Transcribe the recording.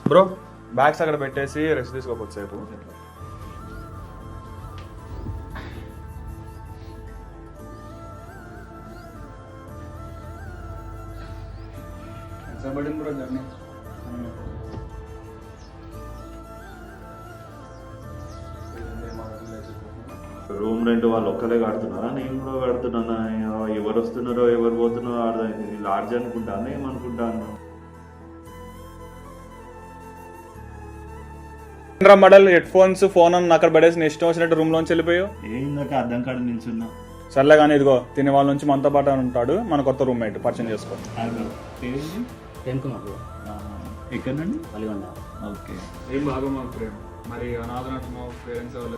Bro bags అక్కడ పెట్టేసి rest తీసుకోకొచ్చేపు. బ్రో జర్నీ రూమ్ రెంట్ వాళ్ళు ఒక్కరే కడుతున్నారా, నేను కూడా కడుతున్నానా? ఎవరు వస్తున్నారో ఎవరు పోతున్నారో అర్థమైంది. లాడ్జ్ అనుకుంటాను, ఏమనుకుంటాను. మడల్ హెడ్ ఫోన్స్ ఫోన్ అని అక్కడ పడేసి ఇష్టం వచ్చినట్టు రూమ్ లోంచి వెళ్ళిపోయావు. ఏందాక అద్దం కాడ నిల్చున్నా. సర్లే కానీ ఇదిగో తినే వాళ్ళ నుంచి మనతో పాటు ఉంటాడు మన కొత్త రూమ్మేట్, పరిచయం చేసుకో. ఎక్కడ నుండి? పల్లిగొండ. ఓకే. ఏం బాగా మాకు ప్రేమ మరి అనాథనట్టు మా పేరెంట్స్ వాళ్ళు